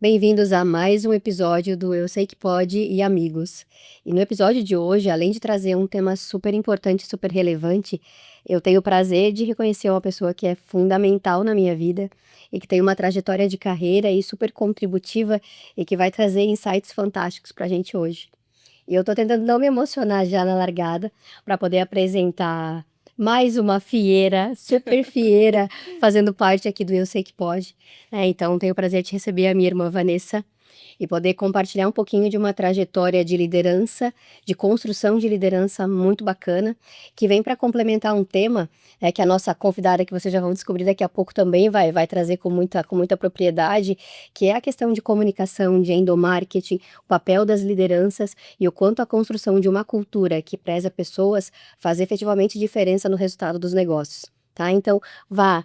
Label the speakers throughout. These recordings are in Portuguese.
Speaker 1: Bem-vindos a mais um episódio do Eu Sei Que Pode e Amigos. E no episódio de hoje, além de trazer um tema super importante, super relevante, eu tenho o prazer de reconhecer uma pessoa que é fundamental na minha vida e que tem uma trajetória de carreira e super contributiva e que vai trazer insights fantásticos para a gente hoje. E eu tô tentando não me emocionar já na largada para poder apresentar mais uma fieira, super fieira, fazendo parte aqui do Eu Sei Que Pode. Então tenho o prazer de receber a minha irmã Vanessa e poder compartilhar um pouquinho de uma trajetória de liderança, de construção de liderança muito bacana, que vem para complementar um tema que a nossa convidada, que vocês já vão descobrir daqui a pouco, também vai trazer com muita propriedade, que é a questão de comunicação, de endomarketing, o papel das lideranças e o quanto a construção de uma cultura que preza pessoas faz efetivamente diferença no resultado dos negócios. Tá? Então,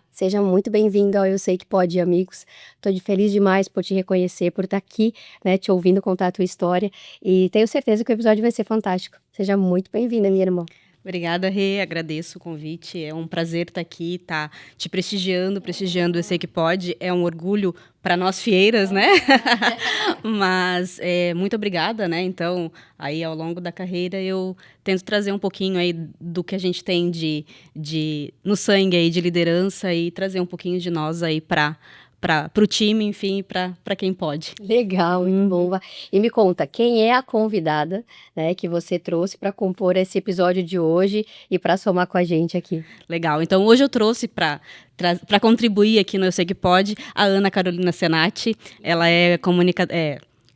Speaker 1: seja muito bem-vindo ao Eu Sei Que Pode, amigos. Estou feliz demais por te reconhecer, por estar aqui, né, te ouvindo contar a tua história. E tenho certeza que o episódio vai ser fantástico. Seja muito bem-vinda, minha irmã.
Speaker 2: Obrigada, Rê. Agradeço o convite. É um prazer estar aqui, tá te prestigiando. Eu Sei Que Pode. É um orgulho para nós fieiras, né? Mas muito obrigada, né? Então, aí ao longo da carreira eu tento trazer um pouquinho aí do que a gente tem no sangue aí de liderança e trazer um pouquinho de nós aí para o time, enfim, para quem pode.
Speaker 1: Legal, muito bom. E me conta, quem é a convidada, né, que você trouxe para compor esse episódio de hoje e para somar com a gente aqui?
Speaker 2: Legal. Então, hoje eu trouxe para contribuir aqui no Eu Sei Que Pode a Ana Carolina Senati. Ela é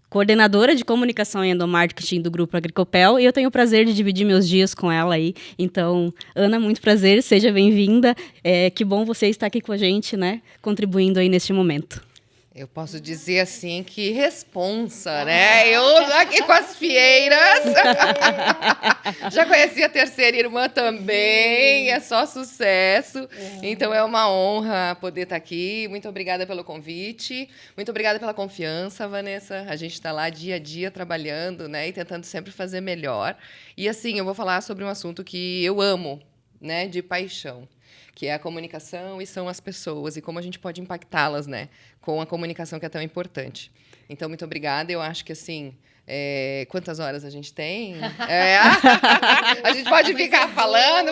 Speaker 2: coordenadora de comunicação e endomarketing do Grupo Agricopel, e eu tenho o prazer de dividir meus dias com ela aí. Então, Ana, muito prazer, seja bem-vinda. Que bom você estar aqui com a gente, né, contribuindo aí neste momento.
Speaker 3: Eu posso dizer assim que responsa, né? Eu aqui com as fieiras. Já conheci a terceira irmã também, é só sucesso. Então é uma honra poder estar aqui. Muito obrigada pelo convite. Muito obrigada pela confiança, Vanessa. A gente está lá dia a dia trabalhando, né? E tentando sempre fazer melhor. E assim, eu vou falar sobre um assunto que eu amo, né? De paixão, que é a comunicação e são as pessoas, e como a gente pode impactá-las, né, com a comunicação que é tão importante. Então, muito obrigada. Eu acho que, assim, quantas horas a gente tem? A gente pode ficar falando.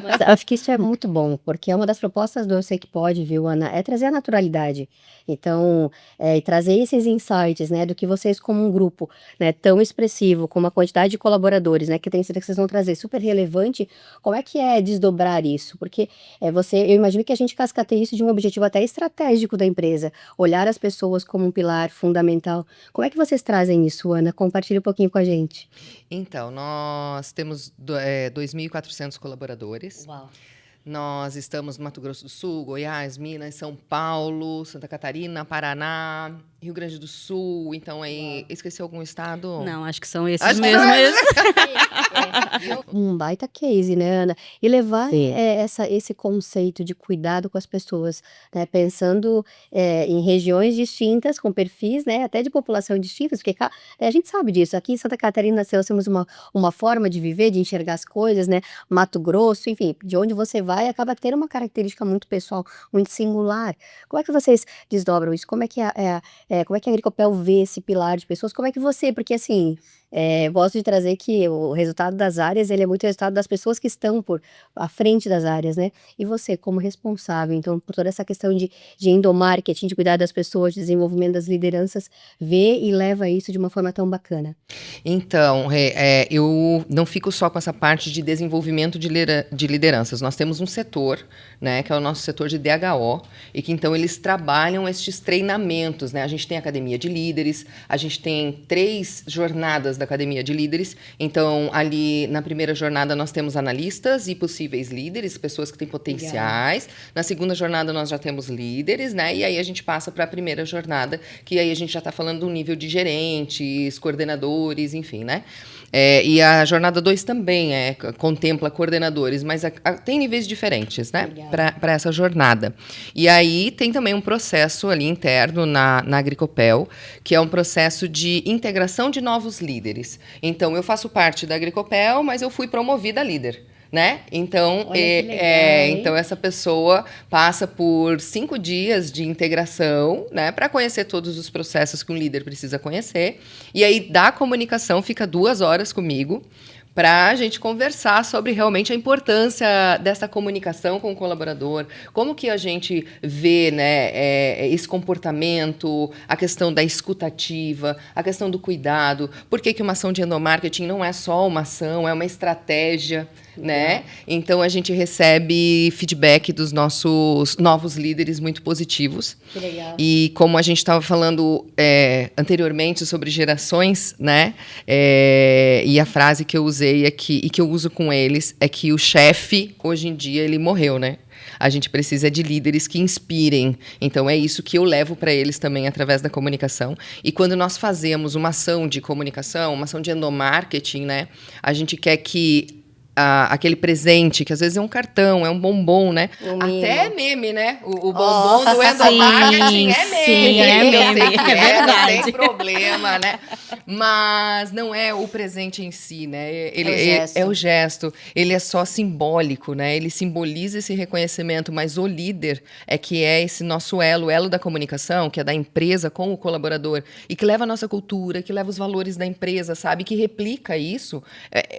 Speaker 1: Mas acho que isso é muito bom, porque é uma das propostas do Eu Sei Que Pode, viu, Ana? É trazer a naturalidade. Então, e trazer esses insights, né, do que vocês como um grupo, né, tão expressivo, com uma quantidade de colaboradores, né, que eu tenho certeza que vocês vão trazer super relevante, como é que é desdobrar isso? Porque eu imagino que a gente cascateie isso de um objetivo até estratégico da empresa, olhar as pessoas como um pilar fundamental. Como é que vocês trazem isso, Ana? Compartilhe um pouquinho com a gente.
Speaker 3: Então, nós temos 2.400 colaboradores.
Speaker 1: Uau.
Speaker 3: Nós estamos no Mato Grosso do Sul, Goiás, Minas, São Paulo, Santa Catarina, Paraná, Rio Grande do Sul. Então, aí, esqueci algum estado?
Speaker 2: Não, acho que são esses mesmos.
Speaker 1: Um baita case, né, Ana? E levar esse conceito de cuidado com as pessoas, né? Pensando em regiões distintas, com perfis, né? Até de população distintas, porque a gente sabe disso. Aqui em Santa Catarina nós temos uma forma de viver, de enxergar as coisas, né? Mato Grosso, enfim, de onde você vai, acaba tendo uma característica muito pessoal, muito singular. Como é que vocês desdobram isso? Como é que como é que a Agricopel vê esse pilar de pessoas? Como é que porque assim, gosto de trazer que o resultado das áreas, ele é muito resultado das pessoas que estão à frente das áreas, né? E você, como responsável, então, por toda essa questão de endomarketing, de cuidar das pessoas, de desenvolvimento das lideranças, vê e leva isso de uma forma tão bacana.
Speaker 3: Então, eu não fico só com essa parte de desenvolvimento de lideranças. Nós temos um setor, né, que é o nosso setor de DHO, e que então eles trabalham estes treinamentos, né? A gente tem academia de líderes, a gente tem 3 jornadas da academia de líderes. Então, ali na primeira jornada nós temos analistas e possíveis líderes, pessoas que têm potenciais. Legal. Na segunda jornada nós já temos líderes, né? E aí a gente passa para a primeira jornada, que aí a gente já está falando do nível de gerentes, coordenadores, enfim, né? E a jornada 2 também contempla coordenadores, mas tem níveis diferentes, né, para essa jornada. E aí tem também um processo ali interno na Agricopel, que é um processo de integração de novos líderes. Então, eu faço parte da Agricopel, mas eu fui promovida a líder. né? Então,
Speaker 1: Olha que legal, hein?
Speaker 3: então essa pessoa passa por 5 dias de integração, né, para conhecer todos os processos que um líder precisa conhecer. E aí, da comunicação, fica 2 horas comigo para a gente conversar sobre realmente a importância dessa comunicação com o colaborador, como que a gente vê, né, esse comportamento, a questão da escutativa, a questão do cuidado, por que uma ação de endomarketing não é só uma ação, é uma estratégia, né? Então, a gente recebe feedback dos nossos novos líderes muito positivos.
Speaker 1: Que legal.
Speaker 3: E como a gente estava falando anteriormente sobre gerações, né? E a frase que eu usei aqui e que eu uso com eles é que o chefe, hoje em dia, ele morreu, né? A gente precisa de líderes que inspirem. Então, é isso que eu levo para eles também através da comunicação. E quando nós fazemos uma ação de comunicação, uma ação de endomarketing, né? A gente quer que aquele presente, que às vezes é um cartão, é um bombom, né? Até meme, né? O bombom do endomarketing é meme.
Speaker 2: Sim, é meme,
Speaker 3: Eu sei que
Speaker 2: é verdade.
Speaker 3: não tem problema, né? Mas não é o presente em si, né? É o gesto. Ele é só simbólico, né? Ele simboliza esse reconhecimento, mas o líder é que é esse nosso elo, o elo da comunicação, que é da empresa com o colaborador, e que leva a nossa cultura, que leva os valores da empresa, sabe? Que replica isso.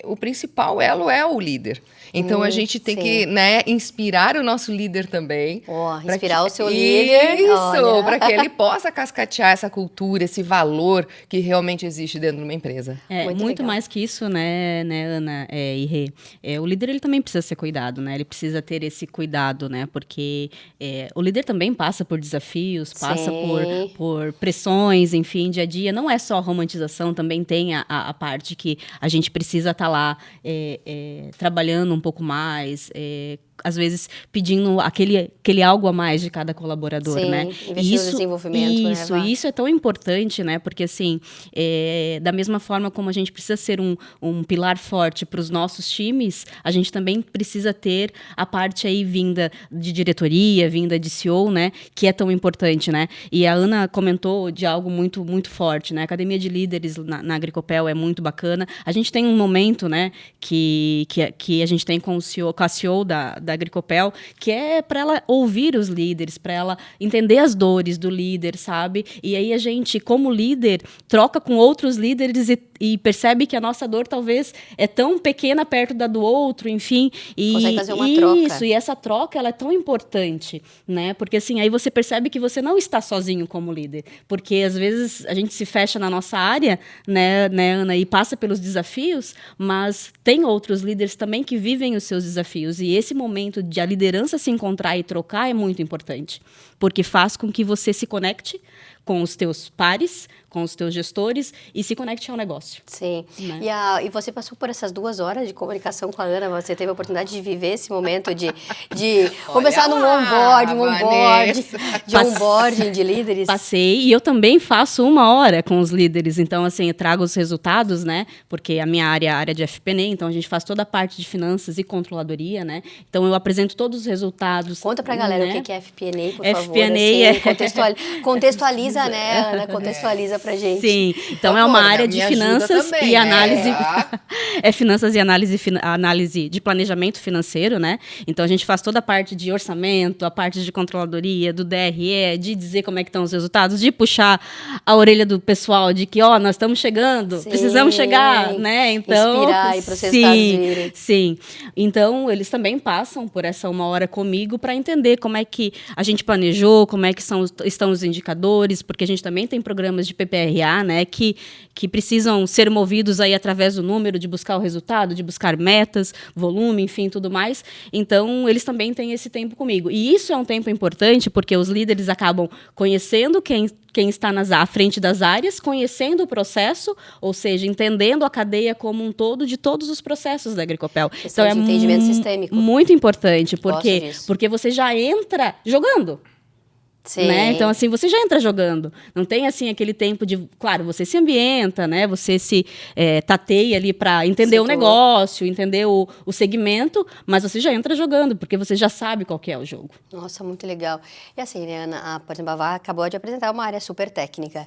Speaker 3: O principal elo é o líder. Então, a gente tem que, né, inspirar o nosso líder também.
Speaker 1: Inspirar o seu líder.
Speaker 3: Isso, para que ele possa cascatear essa cultura, esse valor que realmente existe dentro de uma empresa.
Speaker 2: Muito mais que isso, né, Ana e Rê? O líder, ele também precisa ser cuidado, né? Ele precisa ter esse cuidado, né? Porque o líder também passa por desafios, passa por pressões, enfim, dia a dia. Não é só a romantização, também tem a parte que a gente precisa estar lá trabalhando um pouco mais, às vezes pedindo aquele algo a mais de cada colaborador, né?
Speaker 1: Investir no desenvolvimento,
Speaker 2: né? Isso é tão importante, né? Porque, assim, da mesma forma como a gente precisa ser um pilar forte para os nossos times, a gente também precisa ter a parte aí vinda de diretoria, vinda de CEO, né? Que é tão importante, né? E a Ana comentou de algo muito, muito forte, né? A Academia de Líderes na Agricopel é muito bacana. A gente tem um momento, né? Que a gente tem com a CEO da Agricopel, que é para ela ouvir os líderes, para ela entender as dores do líder, sabe? E aí a gente, como líder, troca com outros líderes e percebe que a nossa dor talvez é tão pequena perto da do outro, enfim.
Speaker 1: Consegue fazer uma troca.
Speaker 2: Isso, e essa troca, ela é tão importante, né? Porque, assim, aí você percebe que você não está sozinho como líder, porque às vezes a gente se fecha na nossa área, né, Ana, e passa pelos desafios, mas tem outros líderes também que vivem os seus desafios, e esse momento de a liderança se encontrar e trocar é muito importante, porque faz com que você se conecte com os teus pares, com os teus gestores e se conecte ao negócio.
Speaker 1: Sim.
Speaker 2: Né?
Speaker 1: E você passou por essas 2 horas de comunicação com a Ana, você teve a oportunidade de viver esse momento de começar num onboarding de líderes?
Speaker 2: Passei, e eu também faço 1 hora com os líderes, então, assim, eu trago os resultados, né, porque a minha área é a área de FP&A, então a gente faz toda a parte de finanças e controladoria, né, então eu apresento todos os resultados.
Speaker 1: Conta pra galera, né? O que é FP&A, por favor.
Speaker 2: FP&A
Speaker 1: assim, contextualiza, né, Ana, contextualiza pra gente.
Speaker 2: Sim, então é uma área de finanças e análise, finanças e análise de planejamento financeiro, né? Então a gente faz toda a parte de orçamento, a parte de controladoria, do DRE, de dizer como é que estão os resultados, de puxar a orelha do pessoal de que, nós estamos chegando, precisamos chegar, né? Então,
Speaker 1: inspirar e para os resultados virem.
Speaker 2: Sim. Então, eles também passam por essa 1 hora comigo para entender como é que a gente planejou, como é que estão os indicadores, porque a gente também tem programas de PPRA, né, que precisam ser movidos aí através do número, de buscar o resultado, de buscar metas, volume, enfim, tudo mais. Então, eles também têm esse tempo comigo. E isso é um tempo importante, porque os líderes acabam conhecendo quem está à frente das áreas, conhecendo o processo, ou seja, entendendo a cadeia como um todo de todos os processos da Agricopel.
Speaker 1: Então, é entendimento sistêmico.
Speaker 2: Muito importante, porque você já entra jogando.
Speaker 1: Sim.
Speaker 2: Né? Então, assim, você já entra jogando. Não tem, assim, aquele tempo de... Claro, você se ambienta, né? Você se tateia ali para entender o negócio, entender o segmento, mas você já entra jogando, porque você já sabe qual que é o jogo.
Speaker 1: Nossa, muito legal. E assim, né, Ana, por exemplo, a Vá acabou de apresentar uma área super técnica.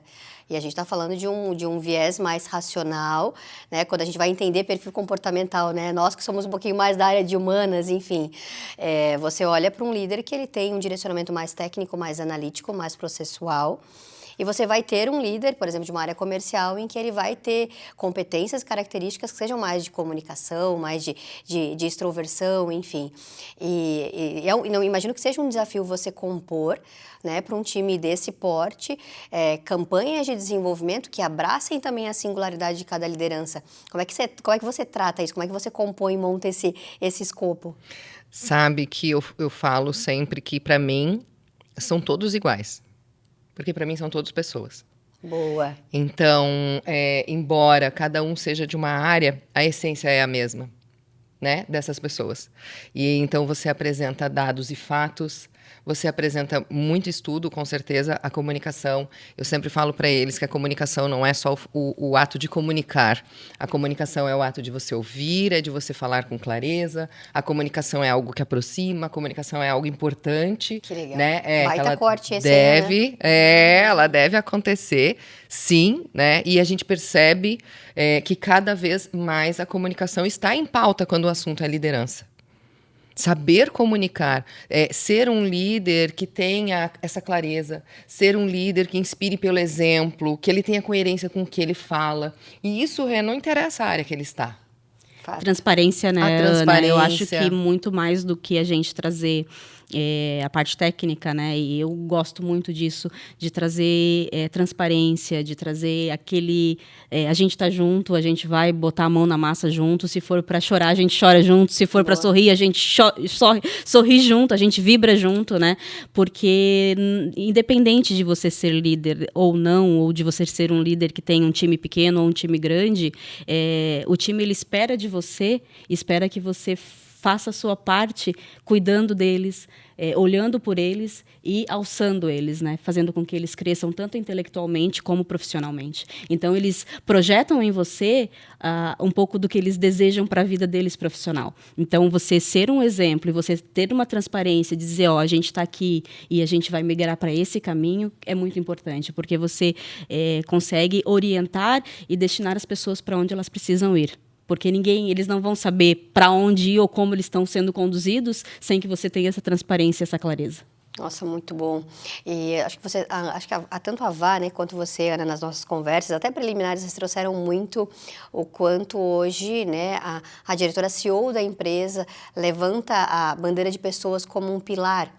Speaker 1: E a gente está falando de um viés mais racional, né? Quando a gente vai entender perfil comportamental, né? Nós que somos um pouquinho mais da área de humanas, enfim. Você olha para um líder que ele tem um direcionamento mais técnico, mais analítico, mais processual. E você vai ter um líder, por exemplo, de uma área comercial, em que ele vai ter competências, características que sejam mais de comunicação, mais de extroversão, enfim. Não imagino que seja um desafio você compor, né, para um time desse porte, campanhas de desenvolvimento que abracem também a singularidade de cada liderança. Como é que você trata isso? Como é que você compõe e monta esse escopo?
Speaker 3: Sabe que eu falo sempre que, para mim, são todos iguais. Porque para mim são todos pessoas.
Speaker 1: Boa.
Speaker 3: Então, embora cada um seja de uma área, a essência é a mesma, né, dessas pessoas. E então você apresenta dados e fatos, você apresenta muito estudo, com certeza, a comunicação. Eu sempre falo para eles que a comunicação não é só o ato de comunicar. A comunicação é o ato de você ouvir, é de você falar com clareza. A comunicação é algo que aproxima, a comunicação é algo importante.
Speaker 1: Que legal.
Speaker 3: Né?
Speaker 1: Baita corte esse
Speaker 3: deve,
Speaker 1: aí, né?
Speaker 3: ela deve acontecer, sim, né? E a gente percebe que cada vez mais a comunicação está em pauta quando o assunto é liderança. Saber comunicar, ser um líder que tenha essa clareza, ser um líder que inspire pelo exemplo, que ele tenha coerência com o que ele fala. E isso não interessa a área que ele está.
Speaker 2: Transparência, né,
Speaker 3: A transparência.
Speaker 2: Ana? Eu acho que muito mais do que a gente trazer a parte técnica, né? E eu gosto muito disso, de trazer transparência, de trazer aquele... a gente tá junto, a gente vai botar a mão na massa junto. Se for para chorar, a gente chora junto. Se for para sorrir, a gente sorri junto, a gente vibra junto, né? Porque independente de você ser líder ou não, ou de você ser um líder que tem um time pequeno ou um time grande, o time ele espera de você, espera que você faça a sua parte cuidando deles, olhando por eles e alçando eles, né? Fazendo com que eles cresçam tanto intelectualmente como profissionalmente. Então, eles projetam em você um pouco do que eles desejam para a vida deles profissional. Então, você ser um exemplo e você ter uma transparência, dizer, a gente está aqui e a gente vai migrar para esse caminho, é muito importante, porque você consegue orientar e destinar as pessoas para onde elas precisam ir. Porque eles não vão saber para onde ir ou como eles estão sendo conduzidos sem que você tenha essa transparência, essa clareza.
Speaker 1: Nossa, muito bom. E acho que tanto a Vá, né, quanto você, Ana, nas nossas conversas, até preliminares, vocês trouxeram muito o quanto hoje, né, a diretora CEO da empresa levanta a bandeira de pessoas como um pilar.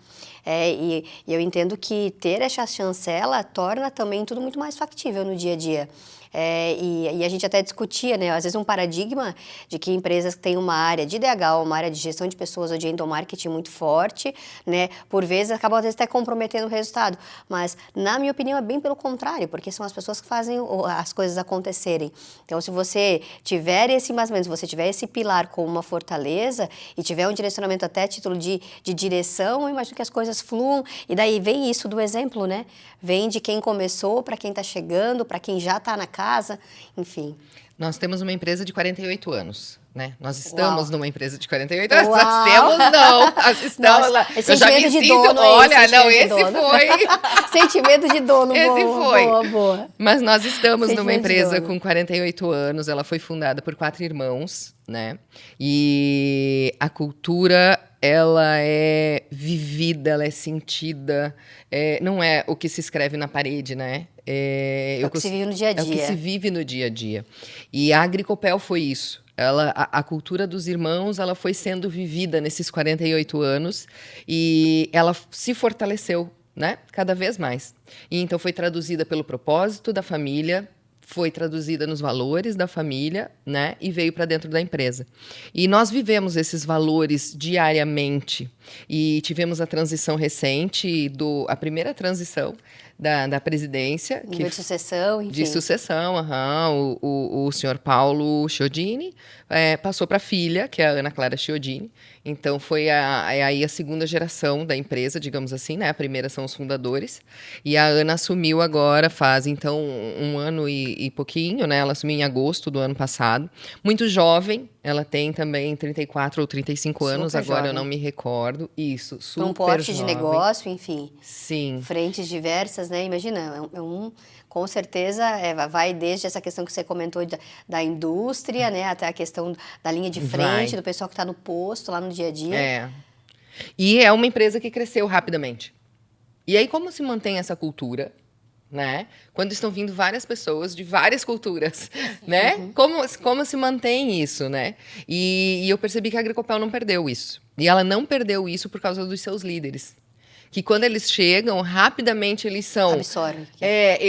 Speaker 1: E eu entendo que ter essa chancela torna também tudo muito mais factível no dia a dia. E a gente até discutia, né, às vezes um paradigma de que empresas que têm uma área de DH, uma área de gestão de pessoas ou de endomarketing muito forte, né, por vezes acabam às vezes até comprometendo o resultado. Mas, na minha opinião, é bem pelo contrário, porque são as pessoas que fazem as coisas acontecerem. Então, se você tiver esse embasamento, se você tiver esse pilar como uma fortaleza e tiver um direcionamento até a título de direção, eu imagino que as coisas fluam. E daí vem isso do exemplo, né? Vem de quem começou, para quem está chegando, para quem já está na casa, enfim.
Speaker 3: Nós temos uma empresa de 48 anos, né? Nós estamos
Speaker 1: Uau.
Speaker 3: numa empresa de 48 anos.
Speaker 1: Uau.
Speaker 3: Nós temos, não. Nós estamos lá.
Speaker 1: Esse
Speaker 3: Eu já me
Speaker 1: sentimento de
Speaker 3: sinto,
Speaker 1: dono,
Speaker 3: olha,
Speaker 1: esse
Speaker 3: não,
Speaker 1: sentimento de
Speaker 3: esse
Speaker 1: dono.
Speaker 3: foi.
Speaker 1: Sentimento de dono,
Speaker 3: Esse foi.
Speaker 1: boa.
Speaker 3: Mas nós estamos numa
Speaker 1: Sentimento de
Speaker 3: empresa
Speaker 1: dono.
Speaker 3: com 48 anos. Ela foi fundada por 4 irmãos, né? E a cultura, ela é vivida, ela é sentida. Não é o que se escreve na parede, né?
Speaker 1: É o que se vive no dia a
Speaker 3: É o que
Speaker 1: dia.
Speaker 3: se vive no dia a dia. E a Agricopel foi isso. A cultura dos irmãos, ela foi sendo vivida nesses 48 anos e ela se fortaleceu, né? Cada vez mais. E então foi traduzida pelo propósito da família, foi traduzida nos valores da família, né? E veio para dentro da empresa. E nós vivemos esses valores diariamente. E tivemos a transição recente, a primeira transição da presidência.
Speaker 1: Nível de sucessão, enfim.
Speaker 3: De sucessão, o senhor Paulo Chiodini passou para a filha, que é a Ana Clara Chiodini. Então, foi aí a segunda geração da empresa, digamos assim, né? A primeira são os fundadores. E a Ana assumiu agora, faz, então, 1 ano e pouquinho, né? Ela assumiu em agosto do ano passado. Muito jovem, ela tem também 34 ou 35 anos,
Speaker 1: Super
Speaker 3: agora
Speaker 1: jovem.
Speaker 3: eu não me recordo. Isso, super
Speaker 1: Um porte
Speaker 3: jovem.
Speaker 1: de negócio, enfim.
Speaker 3: Sim.
Speaker 1: Frentes diversas, né? Imagina, com certeza vai desde essa questão que você comentou da indústria, né, até a questão da linha de frente, do pessoal que está no posto, lá no dia a dia.
Speaker 3: E é uma empresa que cresceu rapidamente. E aí, como se mantém essa cultura, né? Quando estão vindo várias pessoas de várias culturas, né? Como se mantém isso, né? E eu percebi que a Agricopel não perdeu isso. E ela não perdeu isso por causa dos seus líderes. Que quando eles chegam, rapidamente eles são...
Speaker 1: Absorvem.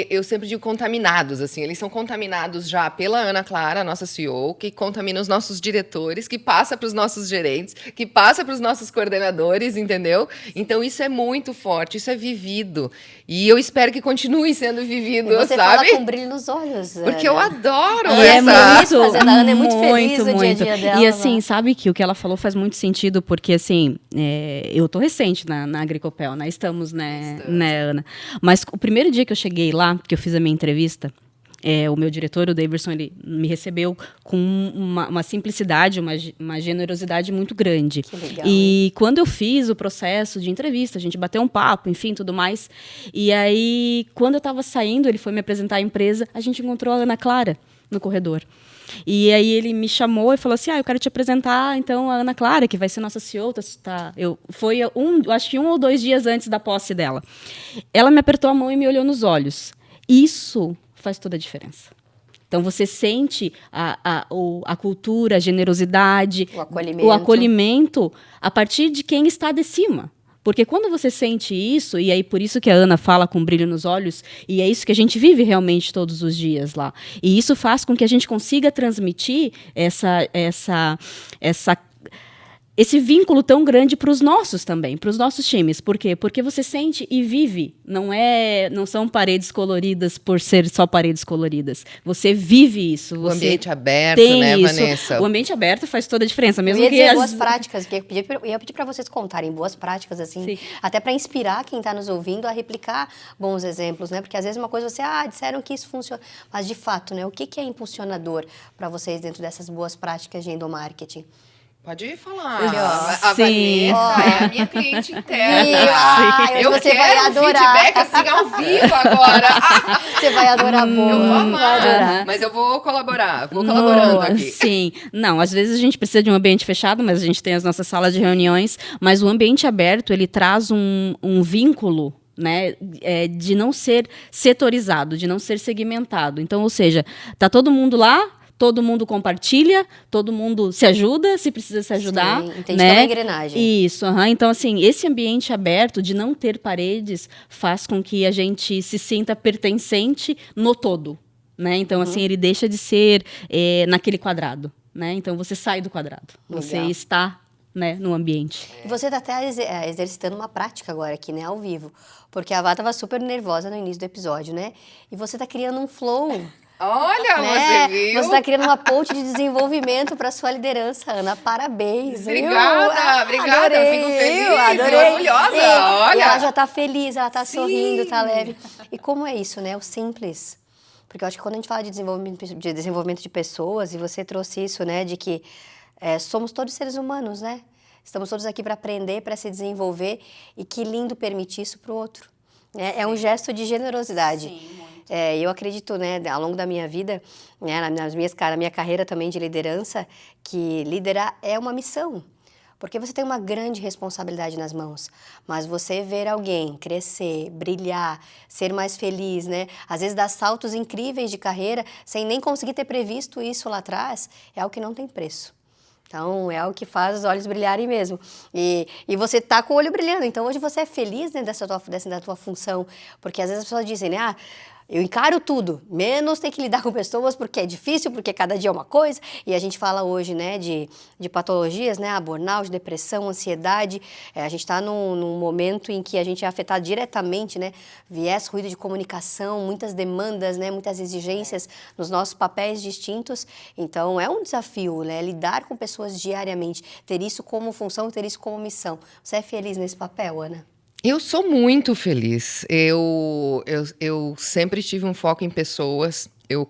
Speaker 3: Eu sempre digo contaminados, assim. Eles são contaminados já pela Ana Clara, nossa CEO, que contamina os nossos diretores, que passa para os nossos gerentes, que passa para os nossos coordenadores, entendeu? Então, isso é muito forte, isso é vivido. E eu espero que continue sendo vivido,
Speaker 1: e você
Speaker 3: sabe?
Speaker 1: fala com brilho nos olhos.
Speaker 3: Porque eu adoro
Speaker 1: essa... A Ana é muito feliz no dia a dia dela.
Speaker 2: E assim, sabe que o que ela falou faz muito sentido, porque assim, eu tô recente na Agricopel, né? Estamos, né, Ana? Mas o primeiro dia que eu cheguei lá, que eu fiz a minha entrevista, o meu diretor, o Davidson, ele me recebeu com uma simplicidade, uma generosidade muito grande.
Speaker 1: Que legal,
Speaker 2: e quando eu fiz o processo de entrevista, a gente bateu um papo, enfim, tudo mais. E aí, quando eu estava saindo, ele foi me apresentar a empresa, a gente encontrou a Ana Clara no corredor. E aí ele me chamou e falou assim, eu quero te apresentar, então, a Ana Clara, que vai ser nossa CEO, foi acho que 1 ou 2 dias antes da posse dela. Ela me apertou a mão e me olhou nos olhos. Isso faz toda a diferença. Então, você sente a cultura, a generosidade, o acolhimento a partir de quem está de cima. Porque quando você sente isso, e aí por isso que a Ana fala com brilho nos olhos, e é isso que a gente vive realmente todos os dias lá. E isso faz com que a gente consiga transmitir esse vínculo tão grande para os nossos também, para os nossos times. Por quê? Porque você sente e vive. Não são paredes coloridas por ser só paredes coloridas. Você vive isso.
Speaker 3: O ambiente aberto, né,
Speaker 2: isso.
Speaker 3: Vanessa?
Speaker 2: O ambiente aberto faz toda a diferença. Mesmo
Speaker 1: eu ia
Speaker 2: que
Speaker 1: dizer boas práticas, eu ia pedir para vocês contarem boas práticas, assim,
Speaker 2: sim,
Speaker 1: até para inspirar quem está nos ouvindo a replicar bons exemplos, né? Porque às vezes uma coisa você, disseram que isso funciona, mas de fato, né? O que é impulsionador para vocês dentro dessas boas práticas de endomarketing?
Speaker 3: Pode falar.
Speaker 2: A
Speaker 3: Vanessa é a minha cliente interna.
Speaker 1: Eu você vai adorar.
Speaker 3: Feedback assim ao vivo agora.
Speaker 1: Você vai adorar, boa.
Speaker 3: Eu vou amar. Mas eu vou colaborar. Vou colaborando aqui.
Speaker 2: Sim. Não, às vezes a gente precisa de um ambiente fechado, mas a gente tem as nossas salas de reuniões. Mas o ambiente aberto, ele traz um vínculo, né, de não ser setorizado, de não ser segmentado. Então, ou seja, tá todo mundo lá, todo mundo compartilha, todo mundo se ajuda, se precisa se ajudar.
Speaker 1: Sim, entendi, né? Que é uma engrenagem.
Speaker 2: Isso, então assim, esse ambiente aberto de não ter paredes faz com que a gente se sinta pertencente no todo, né? Então assim, ele deixa de ser naquele quadrado, né? Então você sai do quadrado, você está, né, no ambiente.
Speaker 1: E você está até exercitando uma prática agora aqui, né, ao vivo, porque a Vá estava super nervosa no início do episódio, né? E você está criando um flow.
Speaker 3: Olha, né? Você viu?
Speaker 1: Você está criando uma ponte de desenvolvimento para sua liderança, Ana. Parabéns.
Speaker 3: Obrigada, obrigada.
Speaker 1: Adorei,
Speaker 3: Fico feliz,
Speaker 1: adorei.
Speaker 3: orgulhosa. Olha.
Speaker 1: E ela já está feliz, ela está sorrindo, está leve. E como é isso, né? O simples. Porque eu acho que quando a gente fala de desenvolvimento de pessoas, e você trouxe isso, né? De que somos todos seres humanos, né? Estamos todos aqui para aprender, para se desenvolver. E que lindo permitir isso para o outro. É um gesto de generosidade.
Speaker 2: Sim, muito.
Speaker 1: Eu acredito, né, ao longo da minha vida, né, na minha carreira também de liderança, que liderar é uma missão. Porque você tem uma grande responsabilidade nas mãos. Mas você ver alguém crescer, brilhar, ser mais feliz, né? Às vezes dar saltos incríveis de carreira, sem nem conseguir ter previsto isso lá atrás, é algo que não tem preço. Então, é algo que faz os olhos brilharem mesmo. E você tá com o olho brilhando. Então, hoje você é feliz, né, da tua função. Porque às vezes as pessoas dizem, né, eu encaro tudo, menos ter que lidar com pessoas porque é difícil, porque cada dia é uma coisa. E a gente fala hoje, né, de patologias, né, burnout, depressão, ansiedade. A gente está num momento em que a gente é afetado diretamente, né, viés, ruído de comunicação, muitas demandas, né, muitas exigências nos nossos papéis distintos. Então, é um desafio, né, lidar com pessoas diariamente, ter isso como função, ter isso como missão. Você é feliz nesse papel, Ana?
Speaker 3: Eu sou muito feliz. Eu sempre tive um foco em pessoas. Eu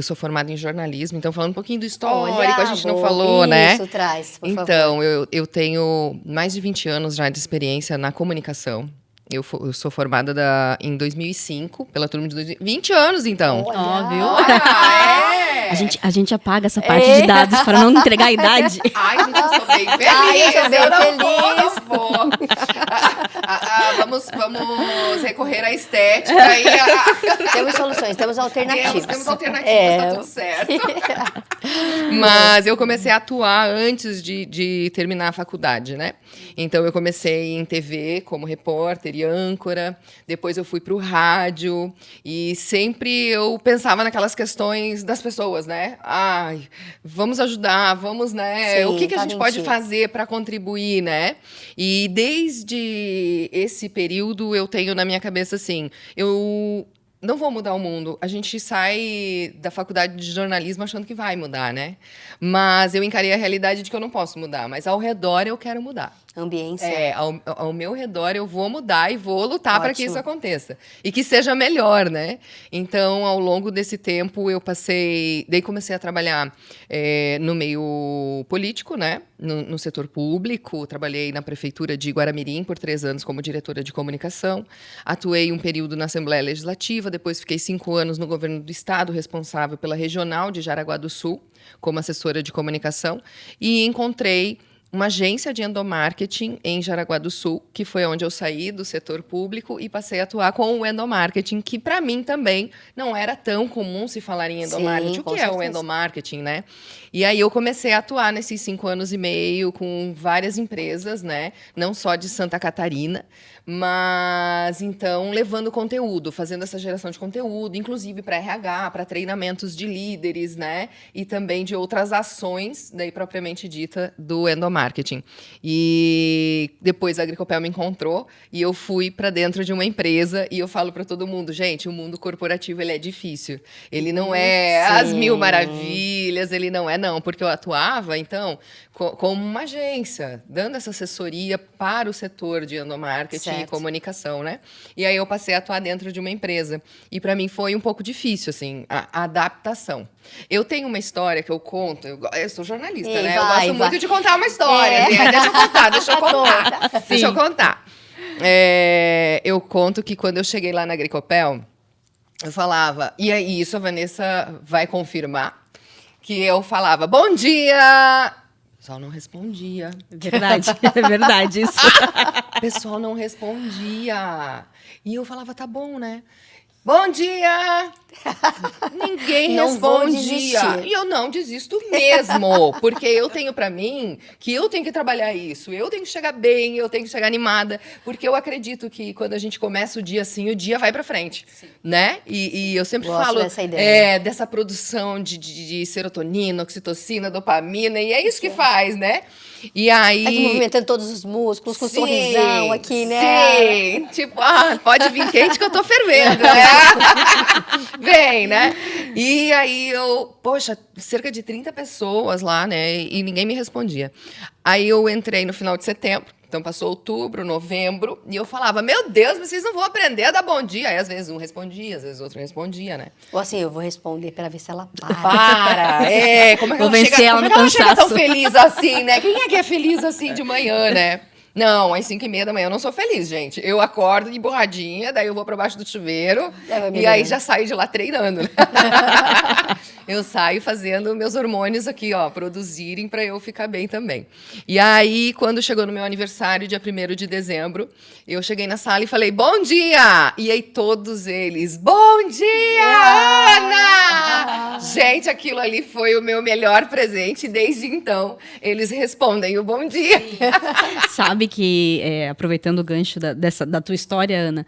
Speaker 3: sou formada em jornalismo, então falando um pouquinho do histórico, a gente não falou, né?
Speaker 1: Isso, traz, por favor.
Speaker 3: Então, eu tenho mais de 20 anos já de experiência na comunicação. Eu sou formada em 2005, pela turma de 2000. 20 anos, então.
Speaker 2: Óbvio.
Speaker 3: É.
Speaker 2: A gente apaga essa parte de dados para não entregar a idade.
Speaker 3: Ai, gente, eu sou bem feliz.
Speaker 1: Ai, eu sou bem
Speaker 3: não vou. Vamos recorrer à estética.
Speaker 1: Temos soluções, temos alternativas.
Speaker 3: Temos alternativas, tá tudo certo. Mas eu comecei a atuar antes de terminar a faculdade, né? Então, eu comecei em TV como repórter e âncora. Depois, eu fui para o rádio. E sempre eu pensava naquelas questões das pessoas, né? Ai, vamos ajudar, vamos, né?
Speaker 1: Sim,
Speaker 3: o que a gente pode
Speaker 1: mentir.
Speaker 3: fazer para contribuir, né? E desde esse período, eu tenho na minha cabeça, assim, eu não vou mudar o mundo. A gente sai da faculdade de jornalismo achando que vai mudar, né? Mas eu encarei a realidade de que eu não posso mudar. Mas ao redor eu quero mudar.
Speaker 1: Ambiência.
Speaker 3: Ao meu redor eu vou mudar e vou lutar para que
Speaker 1: Ótimo.
Speaker 3: isso aconteça. E que seja melhor, né? Então, ao longo desse tempo, eu passei... Daí comecei a trabalhar no meio político, né? No setor público. Trabalhei na prefeitura de Guaramirim por 3 anos como diretora de comunicação. Atuei um período na Assembleia Legislativa. Depois fiquei 5 anos no governo do estado, responsável pela regional de Jaraguá do Sul, como assessora de comunicação. E encontrei uma agência de endomarketing em Jaraguá do Sul, que foi onde eu saí do setor público e passei a atuar com o endomarketing, que para mim também não era tão comum se falar em endomarketing.
Speaker 1: Sim,
Speaker 3: o
Speaker 1: com
Speaker 3: que é o
Speaker 1: certeza.
Speaker 3: endomarketing, né? E aí eu comecei a atuar nesses 5 anos e meio com várias empresas, né? Não só de Santa Catarina, mas então levando conteúdo, fazendo essa geração de conteúdo, inclusive para RH, para treinamentos de líderes, né? E também de outras ações, daí propriamente dita, do endomarketing. E depois a Agricopel me encontrou e eu fui para dentro de uma empresa e eu falo para todo mundo, gente, o mundo corporativo ele é difícil. Ele não é as
Speaker 1: Sim.
Speaker 3: 1000 maravilhas, ele não é não, porque eu atuava então como uma agência, dando essa assessoria para o setor de endomarketing e
Speaker 1: Certo.
Speaker 3: comunicação, né? E aí eu passei a atuar dentro de uma empresa. E para mim foi um pouco difícil, assim, a adaptação. Eu tenho uma história que eu conto, eu sou jornalista,
Speaker 1: Ei,
Speaker 3: né? Eu
Speaker 1: vai,
Speaker 3: gosto
Speaker 1: vai.
Speaker 3: muito de contar uma história.
Speaker 1: É.
Speaker 3: Assim, deixa eu contar.
Speaker 1: Conta.
Speaker 3: Deixa eu contar. Eu conto que quando eu cheguei lá na Agricopel, eu falava, e aí isso a Vanessa vai confirmar, que eu falava, bom dia! O pessoal não respondia.
Speaker 2: Verdade, é verdade isso.
Speaker 3: O pessoal não respondia. E eu falava, tá bom, né? Bom dia! Ninguém
Speaker 1: Não vou
Speaker 3: respondia.
Speaker 1: desistir.
Speaker 3: E eu não desisto mesmo, porque eu tenho pra mim que eu tenho que trabalhar isso, eu tenho que chegar bem, eu tenho que chegar animada, porque eu acredito que quando a gente começa o dia assim, o dia vai pra frente, né? E eu sempre
Speaker 1: Gosto
Speaker 3: falo
Speaker 1: dessa ideia.
Speaker 3: dessa produção de serotonina, oxitocina, dopamina, e é isso que faz, né? E aí...
Speaker 1: Tá aqui movimentando todos os músculos, com um
Speaker 3: Sim,
Speaker 1: sorrisão aqui, né?
Speaker 3: Sim, tipo, pode vir quente que eu tô fervendo, né? Vem, né? E aí poxa, cerca de 30 pessoas lá, né? E ninguém me respondia. Aí eu entrei no final de setembro, então passou outubro, novembro, e eu falava, meu Deus, mas vocês não vão aprender a dar bom dia. Aí às vezes um respondia, às vezes outro respondia, né?
Speaker 1: Ou assim, eu vou responder pra ver se ela para.
Speaker 3: Para! Como é que
Speaker 2: Vou vencer ela
Speaker 3: como é
Speaker 2: no
Speaker 3: que ela chega tão
Speaker 2: cansaço.
Speaker 3: feliz assim, né? Quem é que é feliz assim de manhã, né? Não, às 5h30 da manhã eu não sou feliz, gente. Eu acordo de borradinha, daí eu vou pra baixo do chuveiro
Speaker 1: vai
Speaker 3: e
Speaker 1: melhorando.
Speaker 3: aí já saio de lá treinando, né? Eu saio fazendo meus hormônios aqui, ó, produzirem pra eu ficar bem também. E aí, quando chegou no meu aniversário, dia 1º de dezembro, eu cheguei na sala e falei, bom dia! E aí todos eles, bom dia, Ana! Gente, aquilo ali foi o meu melhor presente. Desde então, eles respondem o bom dia.
Speaker 2: Sabe que, aproveitando o gancho da tua história, Ana,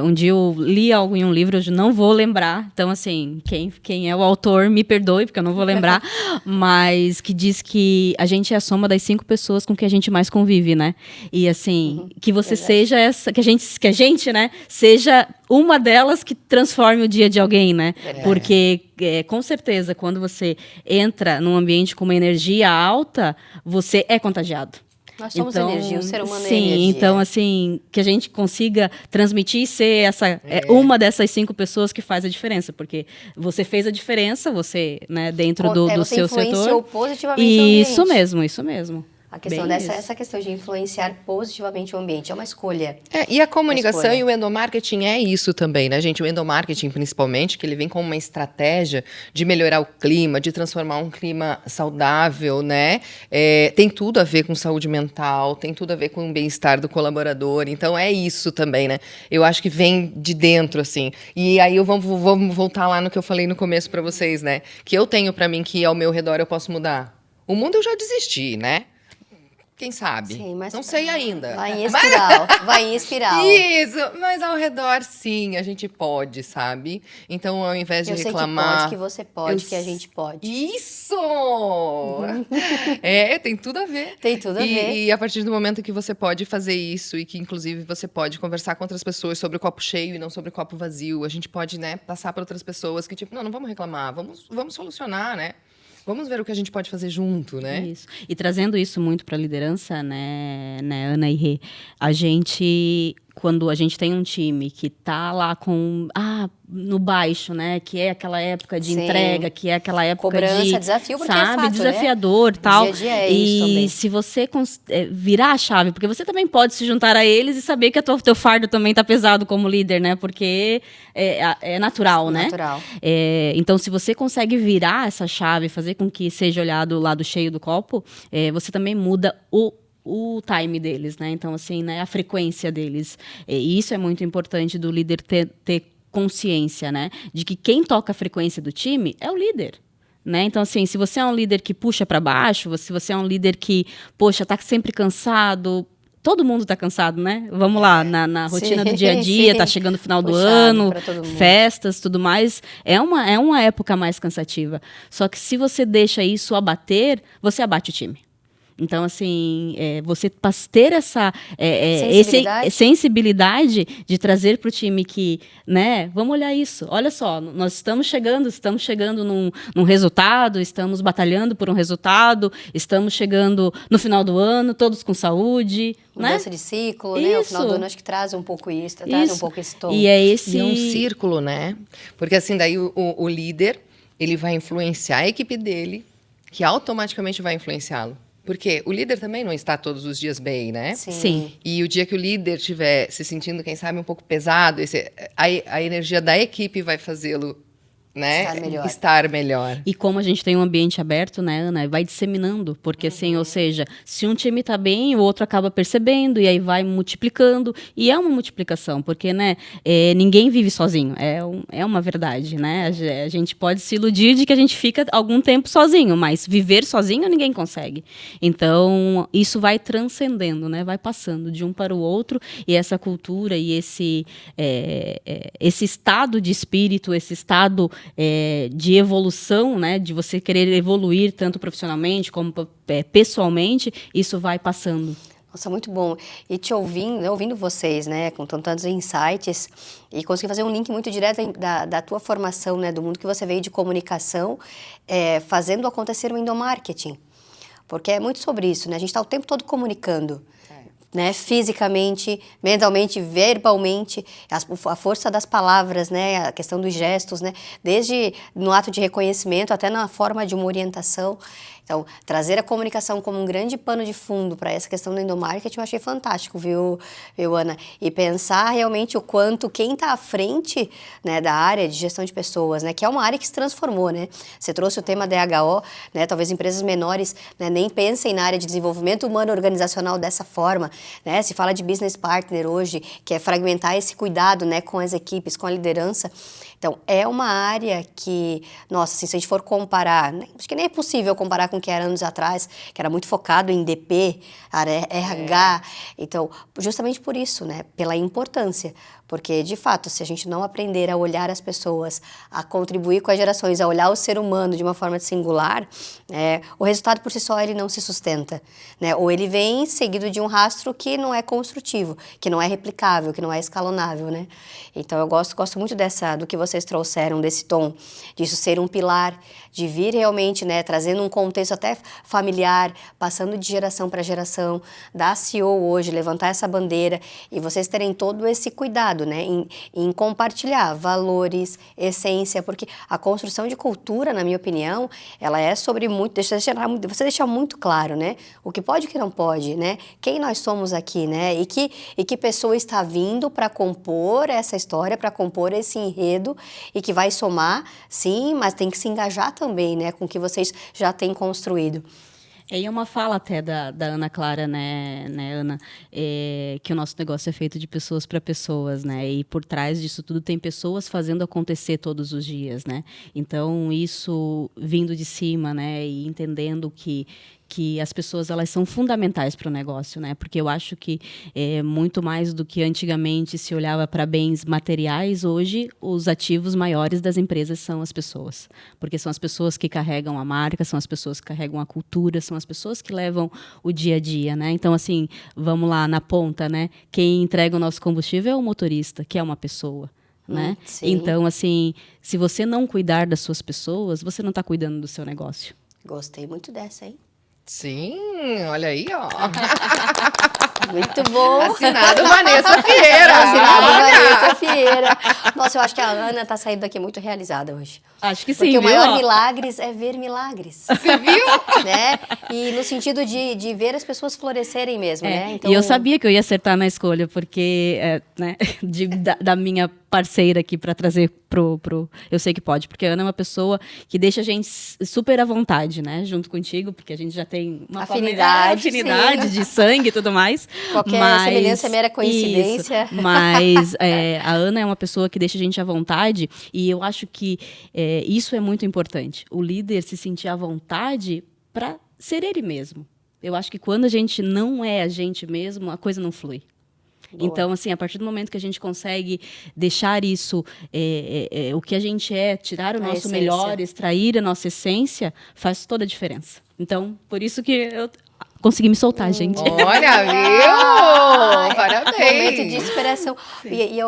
Speaker 2: um dia eu li algo em um livro, eu não vou lembrar, então, assim, quem é o autor, me perdoe, porque eu não vou lembrar, mas que diz que a gente é a soma das 5 pessoas com que a gente mais convive, né? E, assim, que você
Speaker 1: verdade.
Speaker 2: seja essa, que a gente, né, seja uma delas que transforme o dia de alguém, né? Porque, com certeza, quando você entra num ambiente com uma energia alta, você é contagiado.
Speaker 1: Nós somos energia, o ser humano é
Speaker 2: sim,
Speaker 1: energia.
Speaker 2: então, assim, que a gente consiga transmitir e ser uma dessas 5 pessoas que faz a diferença, porque você fez a diferença, você, né, dentro do
Speaker 1: Você
Speaker 2: seu
Speaker 1: influenciou
Speaker 2: setor.
Speaker 1: positivamente o ambiente.
Speaker 2: Isso mesmo.
Speaker 1: A questão
Speaker 2: Bem isso.
Speaker 1: essa questão de influenciar positivamente o ambiente é uma escolha.
Speaker 3: E a comunicação
Speaker 1: escolha.
Speaker 3: e o endomarketing é isso também, né, gente? O endomarketing, principalmente, que ele vem com uma estratégia de melhorar o clima, de transformar um clima saudável, né? Tem tudo a ver com saúde mental, tem tudo a ver com o bem-estar do colaborador. Então, é isso também, né? Eu acho que vem de dentro, assim. E aí, vamos voltar lá no que eu falei no começo para vocês, né? Que eu tenho para mim que ao meu redor eu posso mudar. O mundo eu já desisti, né? Quem sabe?
Speaker 1: Sim, mas
Speaker 3: não sei ainda.
Speaker 1: Vai em espiral, vai em espiral.
Speaker 3: Isso, mas ao redor sim, a gente pode, sabe? Então, ao invés de
Speaker 1: Eu sei
Speaker 3: reclamar.
Speaker 1: que você pode,
Speaker 3: eu
Speaker 1: que a gente pode.
Speaker 3: Isso! Tem tudo a ver.
Speaker 1: Tem tudo a ver.
Speaker 3: E a partir do momento que você pode fazer isso e que, inclusive, você pode conversar com outras pessoas sobre o copo cheio e não sobre o copo vazio, a gente pode, né, passar para outras pessoas que, tipo, não vamos reclamar, vamos solucionar, né? Vamos ver o que a gente pode fazer junto, né?
Speaker 2: Isso. E trazendo isso muito para a liderança, né, Ana e Rê, quando a gente tem um time que tá lá no baixo, né, que é aquela época de
Speaker 1: Sim.
Speaker 2: entrega, que é aquela época
Speaker 1: Cobrança, desafio, porque é fato,
Speaker 2: desafiador,
Speaker 1: né?
Speaker 2: tal.
Speaker 1: Dia a dia é isso também.
Speaker 2: E se você virar a chave, porque você também pode se juntar a eles e saber que teu fardo também tá pesado como líder, né, porque é natural, né?
Speaker 1: Natural.
Speaker 2: Então, se você consegue virar essa chave, fazer com que seja olhado o lado cheio do copo, você também muda o time deles, né? Então, assim, né, a frequência deles. E isso é muito importante do líder ter consciência, né? De que quem toca a frequência do time é o líder. Né? Então, assim, se você é um líder que puxa para baixo, se você é um líder que, poxa, tá sempre cansado. Todo mundo tá cansado, né? Vamos lá, na rotina do dia a dia, tá chegando o final do
Speaker 1: Puxado
Speaker 2: ano,
Speaker 1: pra todo mundo.
Speaker 2: festas, tudo mais. É uma época mais cansativa. Só que se você deixa isso abater, você abate o time. Então, assim, você ter essa sensibilidade de trazer para o time que, né, vamos olhar isso. Olha só, nós estamos chegando num resultado, estamos batalhando por um resultado, estamos chegando no final do ano, todos com saúde,
Speaker 1: Mudança
Speaker 2: né?
Speaker 1: de ciclo, né? O final do
Speaker 2: Isso.
Speaker 1: ano acho que traz um pouco isso, traz um pouco esse tom.
Speaker 2: E é esse...
Speaker 3: E é um círculo, né? Porque assim, daí o líder, ele vai influenciar a equipe dele, que automaticamente vai influenciá-lo. Porque o líder também não está todos os dias bem, né?
Speaker 2: Sim.
Speaker 3: E o dia que o líder estiver se sentindo, quem sabe, um pouco pesado, a energia da equipe vai fazê-lo, né, estar melhor.
Speaker 2: E como a gente tem um ambiente aberto, né, Ana, vai disseminando, porque assim, ou seja, se um time tá bem, o outro acaba percebendo, e aí vai multiplicando, e é uma multiplicação, porque, né, ninguém vive sozinho, é uma verdade, né, a gente pode se iludir de que a gente fica algum tempo sozinho, mas viver sozinho ninguém consegue. Então, isso vai transcendendo, né, vai passando de um para o outro, e essa cultura e esse estado de espírito, esse estado de evolução, né, de você querer evoluir tanto profissionalmente como pessoalmente, isso vai passando.
Speaker 1: Nossa, muito bom. E te ouvindo vocês, né, com tantos insights, e consegui fazer um link muito direto da tua formação, né, do mundo que você veio de comunicação, fazendo acontecer o endomarketing. Porque é muito sobre isso, né? A gente está o tempo todo comunicando. Né, fisicamente, mentalmente, verbalmente, a força das palavras, né, a questão dos gestos, né, desde no ato de reconhecimento até na forma de uma orientação. Então, trazer a comunicação como um grande pano de fundo para essa questão do endomarketing eu achei fantástico, viu, Ana? E pensar realmente o quanto quem está à frente, né, da área de gestão de pessoas, né, que é uma área que se transformou, né? Você trouxe o tema DHO, né, talvez empresas menores, né, nem pensem na área de desenvolvimento humano organizacional dessa forma, né? Se fala de business partner hoje, que é fragmentar esse cuidado, né, com as equipes, com a liderança. Então, é uma área que, nossa, assim, se a gente for comparar, né, acho que nem é possível comparar com o que era anos atrás, que era muito focado em DP, RH. Então, justamente por isso, né, pela importância. Porque, de fato, se a gente não aprender a olhar as pessoas, a contribuir com as gerações, a olhar o ser humano de uma forma singular, o resultado por si só ele não se sustenta, né? Ou ele vem seguido de um rastro que não é construtivo, que não é replicável, que não é escalonável, né? Então, eu gosto muito do que vocês trouxeram desse tom, disso ser um pilar, de vir realmente, né, trazendo um contexto até familiar, passando de geração para geração, da CEO hoje, levantar essa bandeira e vocês terem todo esse cuidado, né, em compartilhar valores, essência, porque a construção de cultura, na minha opinião, ela é sobre muito, você deixar muito claro, né, o que pode e o que não pode, né, quem nós somos aqui, né, e que pessoa está vindo para compor essa história, para compor esse enredo e que vai somar, sim, mas tem que se engajar também, né, com o que vocês já têm construído.
Speaker 2: É uma fala até da Ana Clara, né Ana, que o nosso negócio é feito de pessoas para pessoas, né? E por trás disso tudo tem pessoas fazendo acontecer todos os dias, né? Então, isso vindo de cima, né? E entendendo que as pessoas elas são fundamentais para o negócio, né? Porque eu acho que muito mais do que antigamente se olhava para bens materiais, hoje os ativos maiores das empresas são as pessoas, porque são as pessoas que carregam a marca, são as pessoas que carregam a cultura, são as pessoas que levam o dia a dia, né? Então, assim, vamos lá na ponta, né? Quem entrega o nosso combustível é o motorista, que é uma pessoa. Né? Então, assim, se você não cuidar das suas pessoas, você não está cuidando do seu negócio.
Speaker 1: Gostei muito dessa, hein?
Speaker 3: Sim, olha aí, ó.
Speaker 1: Muito bom.
Speaker 3: Assinado Vanessa Fieira.
Speaker 1: Assinado Vanessa Fieira. Nossa, eu acho que a Ana tá saindo daqui muito realizada hoje.
Speaker 2: Acho que sim,
Speaker 1: porque
Speaker 2: viu?
Speaker 1: o maior milagres é ver milagres.
Speaker 3: Você viu?
Speaker 1: Né? E no sentido de ver as pessoas florescerem mesmo, né? Então...
Speaker 2: E eu sabia que eu ia acertar na escolha, porque né, da minha parceira aqui para trazer pro Eu Sei Que Pode, porque a Ana é uma pessoa que deixa a gente super à vontade, né? Junto contigo, porque a gente já tem uma
Speaker 1: afinidade
Speaker 2: de sangue e tudo mais.
Speaker 1: Qualquer semelhança é mera coincidência.
Speaker 2: Isso, mas a Ana é uma pessoa que deixa a gente à vontade e eu acho que isso é muito importante. O líder se sentir à vontade para ser ele mesmo. Eu acho que quando a gente não é a gente mesmo, a coisa não flui. Boa. Então, assim, a partir do momento que a gente consegue deixar isso, o que a gente tirar o nosso melhor, extrair a nossa essência, faz toda a diferença. Então, por isso que eu consegui me soltar, gente.
Speaker 3: Olha, viu? Parabéns.
Speaker 1: Momento de inspiração. E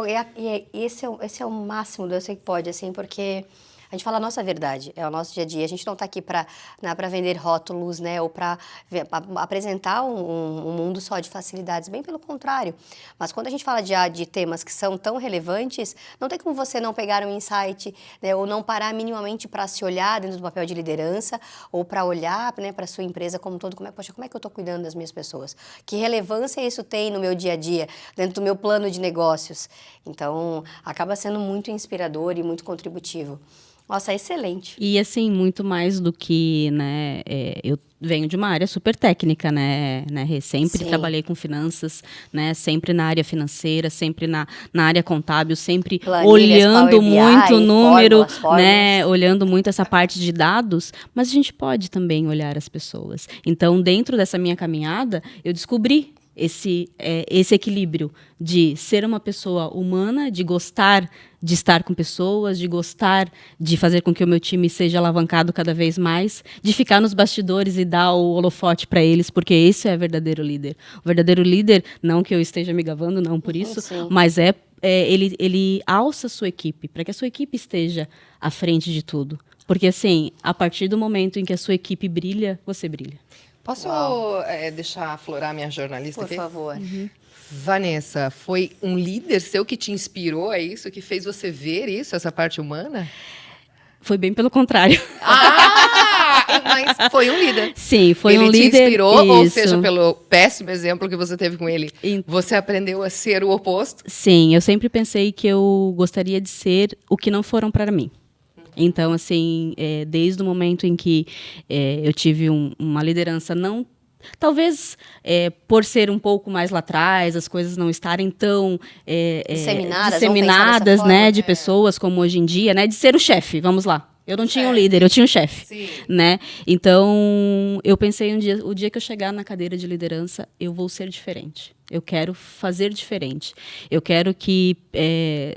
Speaker 1: esse é o máximo do Eu Sei Que Pode, assim, porque... A gente fala a nossa verdade, é o nosso dia a dia. A gente não está aqui para vender rótulos, né, ou para apresentar um mundo só de facilidades, bem pelo contrário. Mas quando a gente fala de temas que são tão relevantes, não tem como você não pegar um insight, né, ou não parar minimamente para se olhar dentro do papel de liderança, ou para olhar, né, para a sua empresa como um todo, como é que eu estou cuidando das minhas pessoas? Que relevância isso tem no meu dia a dia, dentro do meu plano de negócios? Então, acaba sendo muito inspirador e muito contributivo. Nossa, excelente.
Speaker 2: E assim, muito mais do que, né, eu venho de uma área super técnica, né, sempre trabalhei com finanças, né, sempre na área financeira, sempre na área contábil, sempre planilhas, olhando muito número, fórmulas. Né, olhando muito essa parte de dados, mas a gente pode também olhar as pessoas. Então, dentro dessa minha caminhada, eu descobri esse equilíbrio de ser uma pessoa humana, de gostar de estar com pessoas, de gostar de fazer com que o meu time seja alavancado cada vez mais, de ficar nos bastidores e dar o holofote para eles, porque esse é o verdadeiro líder. O verdadeiro líder, não que eu esteja me gabando, não por isso, mas ele alça a sua equipe, para que a sua equipe esteja à frente de tudo. Porque, assim, a partir do momento em que a sua equipe brilha, você brilha.
Speaker 3: Posso deixar aflorar minha jornalista aqui?
Speaker 1: Por favor.
Speaker 3: Uhum. Vanessa, foi um líder seu que te inspirou a isso, que fez você ver isso, essa parte humana?
Speaker 2: Foi bem pelo contrário.
Speaker 3: Mas foi um líder.
Speaker 2: Sim, foi um líder.
Speaker 3: Ele te inspirou, isso. Ou seja, pelo péssimo exemplo que você teve com ele, você aprendeu a ser o oposto?
Speaker 2: Sim, eu sempre pensei que eu gostaria de ser o que não foram para mim. Então, assim, desde o momento em que eu tive uma liderança não... Talvez por ser um pouco mais lá atrás, as coisas não estarem tão disseminadas, né, de pessoas como hoje em dia, né, de ser o chefe, vamos lá. Eu não tinha um líder, eu tinha um chefe, né? Então, eu pensei o dia que eu chegar na cadeira de liderança, eu vou ser diferente. Eu quero fazer diferente. Eu quero que,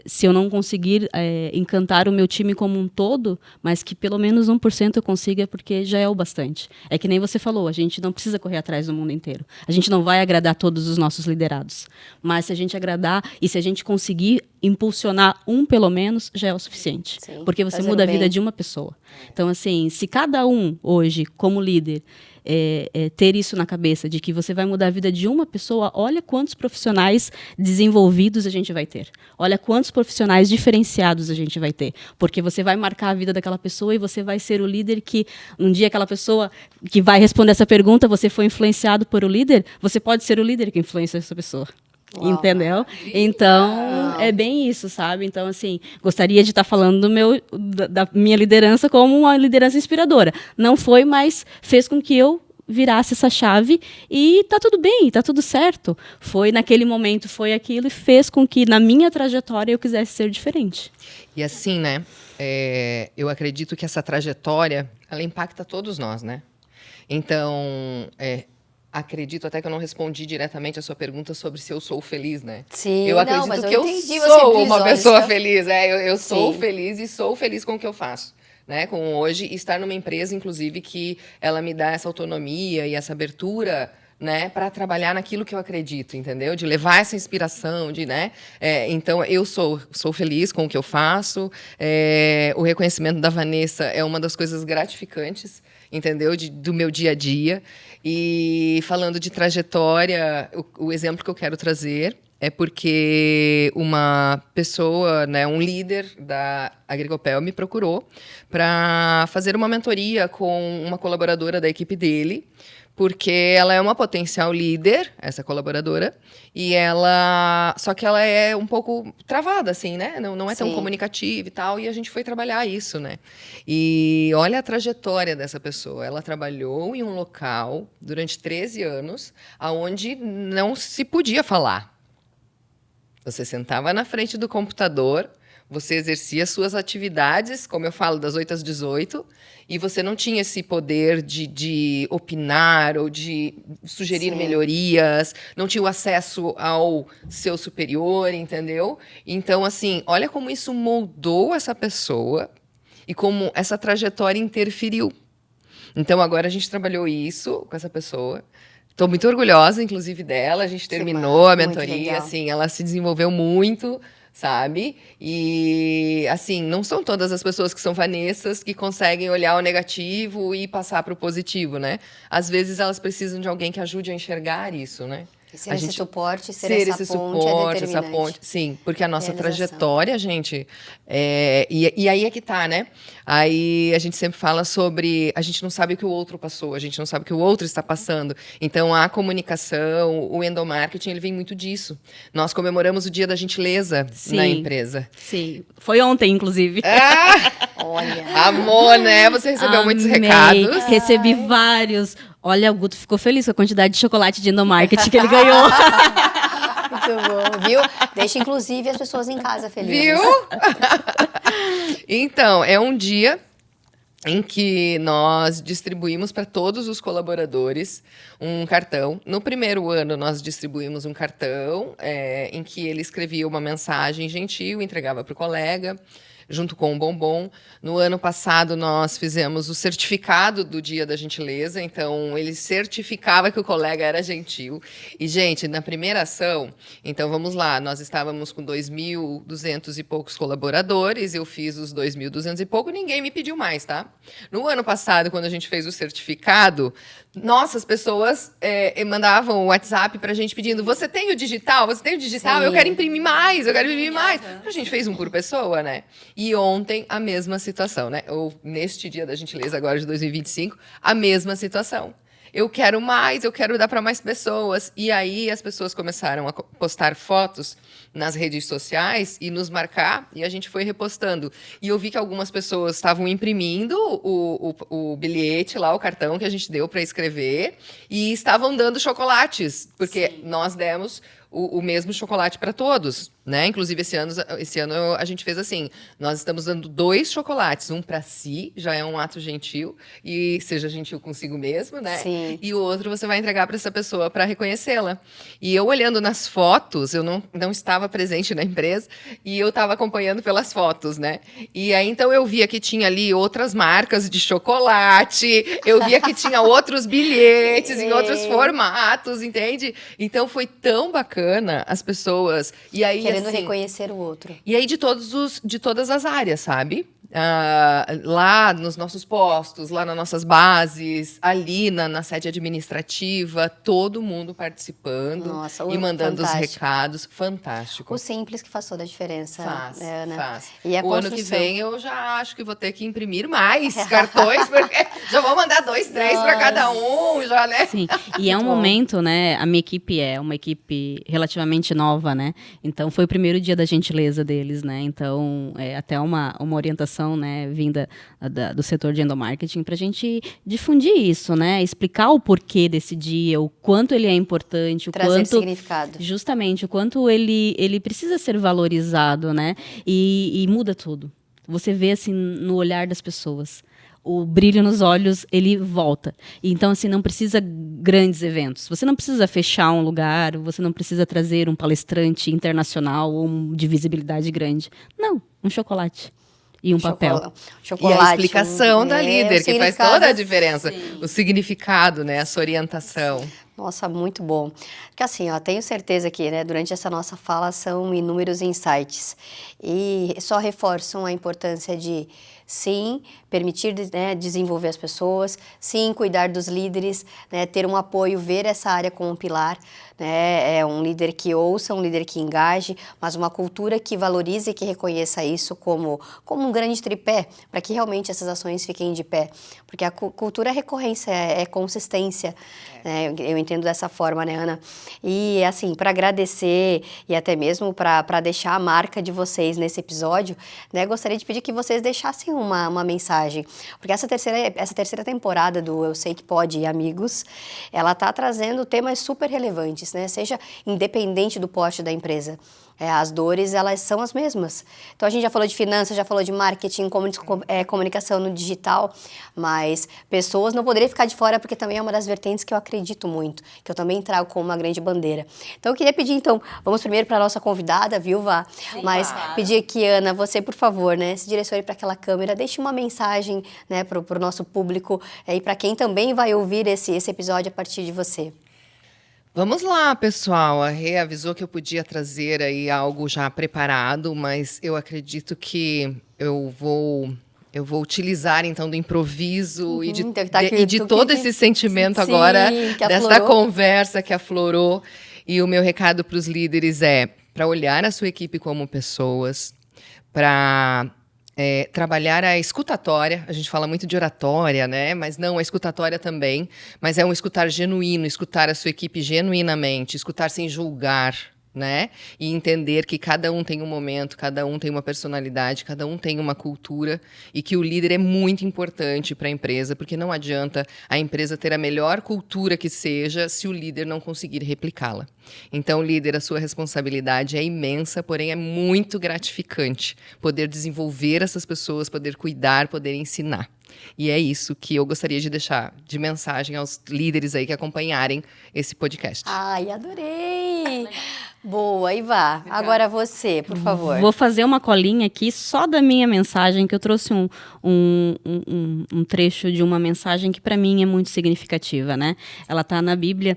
Speaker 2: se eu não conseguir encantar o meu time como um todo, mas que pelo menos 1% eu consiga, porque já é o bastante. É que nem você falou, a gente não precisa correr atrás do mundo inteiro. A gente não vai agradar todos os nossos liderados. Mas se a gente agradar e se a gente conseguir impulsionar um, pelo menos, já é o suficiente.
Speaker 1: Sim,
Speaker 2: porque você
Speaker 1: fazer
Speaker 2: muda
Speaker 1: o
Speaker 2: a vida
Speaker 1: bem.
Speaker 2: de uma pessoa. Então, assim, se cada um hoje, como líder, ter isso na cabeça, de que você vai mudar a vida de uma pessoa, olha quantos profissionais desenvolvidos a gente vai ter. Olha quantos profissionais diferenciados a gente vai ter. Porque você vai marcar a vida daquela pessoa e você vai ser o líder que, um dia aquela pessoa que vai responder essa pergunta, você foi influenciado por o líder, você pode ser o líder que influencia essa pessoa.
Speaker 1: Uau.
Speaker 2: Entendeu? Então, é bem isso, sabe? Então, assim, gostaria de estar falando da minha liderança como uma liderança inspiradora. Não foi, mas fez com que eu virasse essa chave e tá tudo bem, tá tudo certo. Foi naquele momento, foi aquilo e fez com que na minha trajetória eu quisesse ser diferente.
Speaker 3: E assim, né? Eu acredito que essa trajetória, ela impacta todos nós, né? Então, acredito até que eu não respondi diretamente a sua pergunta sobre se eu sou feliz, né?
Speaker 1: Sim,
Speaker 3: eu
Speaker 1: não,
Speaker 3: acredito
Speaker 1: mas
Speaker 3: que
Speaker 1: eu
Speaker 3: eu
Speaker 1: entendi, você
Speaker 3: sou
Speaker 1: frisou
Speaker 3: uma pessoa
Speaker 1: isso.
Speaker 3: feliz. Eu sou
Speaker 1: Sim.
Speaker 3: feliz e sou feliz com o que eu faço. Né, com hoje estar numa empresa, inclusive, que ela me dá essa autonomia e essa abertura, né, para trabalhar naquilo que eu acredito, entendeu? De levar essa inspiração, né? Então, eu sou feliz com o que eu faço. O reconhecimento da Vanessa é uma das coisas gratificantes, entendeu? Do meu dia a dia. E falando de trajetória, o exemplo que eu quero trazer é porque uma pessoa, né, um líder da Agricopel me procurou para fazer uma mentoria com uma colaboradora da equipe dele, porque ela é uma potencial líder, essa colaboradora, e só que ela é um pouco travada, assim, né? Não é tão
Speaker 1: Sim.
Speaker 3: comunicativa e tal, e a gente foi trabalhar isso, né? E olha a trajetória dessa pessoa. Ela trabalhou em um local durante 13 anos, onde não se podia falar. Você sentava na frente do computador, você exercia suas atividades, como eu falo, das 8 às 18, e você não tinha esse poder de opinar ou de sugerir
Speaker 1: Sim.
Speaker 3: melhorias, não tinha o acesso ao seu superior, entendeu? Então, assim, olha como isso moldou essa pessoa e como essa trajetória interferiu. Então, agora a gente trabalhou isso com essa pessoa. Estou muito orgulhosa, inclusive, dela. A gente terminou a
Speaker 1: muito
Speaker 3: mentoria,
Speaker 1: legal.
Speaker 3: assim, ela se desenvolveu muito, sabe? E, assim, não são todas as pessoas que são Vanessas que conseguem olhar o negativo e passar para o positivo, né? Às vezes elas precisam de alguém que ajude a enxergar isso, né?
Speaker 1: E ser
Speaker 3: A
Speaker 1: esse
Speaker 3: gente
Speaker 1: suporte, ser
Speaker 3: ser
Speaker 1: essa
Speaker 3: esse
Speaker 1: ponte é
Speaker 3: suporte, essa
Speaker 1: determinante.
Speaker 3: ponte, sim, porque a nossa
Speaker 1: Realização.
Speaker 3: trajetória, gente, e aí é que tá, né? Aí a gente sempre fala sobre, a gente não sabe o que o outro passou, a gente não sabe o que o outro está passando. Então a comunicação, o endomarketing, ele vem muito disso. Nós comemoramos o Dia da Gentileza na empresa.
Speaker 2: Sim. Foi ontem, inclusive.
Speaker 1: Olha.
Speaker 3: Amor, né? Você recebeu muitos
Speaker 2: Amei.
Speaker 3: recados.
Speaker 2: Recebi vários. Olha, o Guto ficou feliz com a quantidade de chocolate de endomarketing que ele ganhou.
Speaker 1: Muito bom, viu? Deixa, inclusive, as pessoas em casa felizes.
Speaker 3: Viu? Então, é um dia em que nós distribuímos para todos os colaboradores um cartão. No primeiro ano, nós distribuímos um cartão em que ele escrevia uma mensagem gentil, entregava para o colega, junto com um bombom. No ano passado, nós fizemos o certificado do Dia da Gentileza, então ele certificava que o colega era gentil. E, gente, na primeira ação, então vamos lá, nós estávamos com 2.200 e poucos colaboradores, eu fiz os 2.200 e pouco, ninguém me pediu mais, tá? No ano passado, quando a gente fez o certificado, nossa, as pessoas mandavam o WhatsApp pra gente pedindo, você tem o digital? Você tem o digital?
Speaker 1: Sim.
Speaker 3: Eu quero imprimir mais, eu quero imprimir mais. A gente fez um por pessoa, né? E ontem, a mesma situação, né? Ou neste Dia da Gentileza, agora de 2025, a mesma situação. Eu quero mais, eu quero dar para mais pessoas. E aí as pessoas começaram a postar fotos nas redes sociais e nos marcar, e a gente foi repostando. E eu vi que algumas pessoas estavam imprimindo o bilhete lá, o cartão que a gente deu para escrever, e estavam dando chocolates, porque nós demos o mesmo chocolate para todos. né? Inclusive, esse ano a gente fez assim, nós estamos dando 2 chocolates, um para si, já é um ato gentil, e seja gentil consigo mesmo, né?
Speaker 1: Sim.
Speaker 3: E o outro você vai entregar para essa pessoa para reconhecê-la. E eu olhando nas fotos, eu não estava presente na empresa, e eu estava acompanhando pelas fotos, né? E aí, então, eu via que tinha ali outras marcas de chocolate, eu via que tinha outros bilhetes em outros formatos, entende? Então, foi tão bacana as pessoas... E aí,
Speaker 1: Querendo
Speaker 3: assim,
Speaker 1: reconhecer o outro.
Speaker 3: e aí de todas as áreas, sabe? Lá nos nossos postos, lá nas nossas bases, ali na sede administrativa, todo mundo participando
Speaker 1: Nossa,
Speaker 3: e mandando os
Speaker 1: fantástico.
Speaker 3: recados. Fantástico.
Speaker 1: O simples que faz toda a diferença, né, Ana?
Speaker 3: Faz.
Speaker 1: E a
Speaker 3: O ano que
Speaker 1: construção.
Speaker 3: vem eu já acho que vou ter que imprimir mais cartões, porque já vou mandar 2, 3 para cada um, já, né?
Speaker 2: Sim, e é um
Speaker 1: Muito bom.
Speaker 2: momento, né? A minha equipe é uma equipe relativamente nova, né? Então foi o primeiro dia da gentileza deles, né? Então é até uma orientação, né, vinda do setor de endomarketing para a gente difundir isso, né? Explicar o porquê desse dia, o quanto ele é importante, o
Speaker 1: Trazer
Speaker 2: quanto
Speaker 1: significado.
Speaker 2: justamente o quanto ele precisa ser valorizado, né? E muda tudo. Você vê assim no olhar das pessoas. O brilho nos olhos, ele volta. Então, assim, não precisa grandes eventos. Você não precisa fechar um lugar, você não precisa trazer um palestrante internacional ou de visibilidade grande. Não, um chocolate e um papel.
Speaker 1: Chocolate.
Speaker 3: E a explicação da líder,
Speaker 1: o
Speaker 3: que faz
Speaker 1: significado.
Speaker 3: toda a diferença. O significado, né? Essa orientação.
Speaker 1: Nossa, muito bom. Porque assim, ó, tenho certeza que, né, durante essa nossa fala são inúmeros insights e só reforçam a importância de, sim, permitir, né, desenvolver as pessoas, sim, cuidar dos líderes, né, ter um apoio, ver essa área como um pilar, né, é um líder que ouça, um líder que engaje, mas uma cultura que valorize e que reconheça isso como um grande tripé, para que realmente essas ações fiquem de pé. Porque a cultura é recorrência, é consistência, né, eu entendo dessa forma, né, Ana? E, assim, para agradecer e até mesmo para deixar a marca de vocês nesse episódio, né, gostaria de pedir que vocês deixassem uma mensagem, porque essa terceira temporada do Eu Sei Que Pode e Amigos, ela tá trazendo temas super relevantes, né, seja independente do porte da empresa. As dores, elas são as mesmas. Então, a gente já falou de finanças, já falou de marketing, comunicação no digital, mas pessoas não poderiam ficar de fora, porque também é uma das vertentes que eu acredito muito, que eu também trago como uma grande bandeira. Então, eu queria pedir, então, vamos primeiro para a nossa convidada, viu, Vá?
Speaker 3: Sim,
Speaker 1: mas
Speaker 3: claro.
Speaker 1: pedir aqui, Ana, você, por favor, né, se direcione para aquela câmera, deixe uma mensagem, né, para o nosso público e para quem também vai ouvir esse episódio a partir de você.
Speaker 3: Vamos lá, pessoal. A Rê avisou que eu podia trazer aí algo já preparado, mas eu acredito que eu vou utilizar então do improviso e de todo esse sentimento
Speaker 1: sim,
Speaker 3: agora desta
Speaker 1: aflorou.
Speaker 3: conversa que aflorou. E o meu recado para os líderes é para olhar a sua equipe como pessoas, para trabalhar a escutatória. A gente fala muito de oratória, né? Mas não, a escutatória também. Mas é um escutar genuíno, escutar a sua equipe genuinamente, escutar sem julgar, né? E entender que cada um tem um momento, cada um tem uma personalidade, cada um tem uma cultura e que o líder é muito importante para a empresa, porque não adianta a empresa ter a melhor cultura que seja se o líder não conseguir replicá-la. Então, líder, a sua responsabilidade é imensa, porém é muito gratificante poder desenvolver essas pessoas, poder cuidar, poder ensinar. E é isso que eu gostaria de deixar de mensagem aos líderes aí que acompanharem esse podcast.
Speaker 1: Ai, adorei! Boa, e vá. Agora você, por favor.
Speaker 2: Vou fazer uma colinha aqui só da minha mensagem, que eu trouxe um trecho de uma mensagem que para mim é muito significativa, né? Ela está na Bíblia,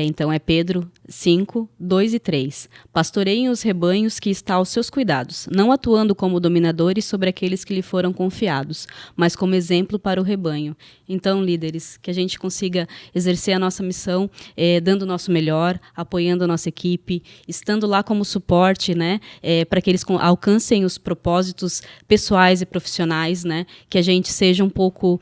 Speaker 2: então é Pedro 5, 2 e 3. Pastoreiem os rebanhos que está aos seus cuidados, não atuando como dominadores sobre aqueles que lhe foram confiados, mas como exemplo para o rebanho. Então, líderes, que a gente consiga exercer a nossa missão, dando o nosso melhor, apoiando a nossa equipe, estando lá como suporte, né, para que eles alcancem os propósitos pessoais e profissionais, né, que a gente seja um pouco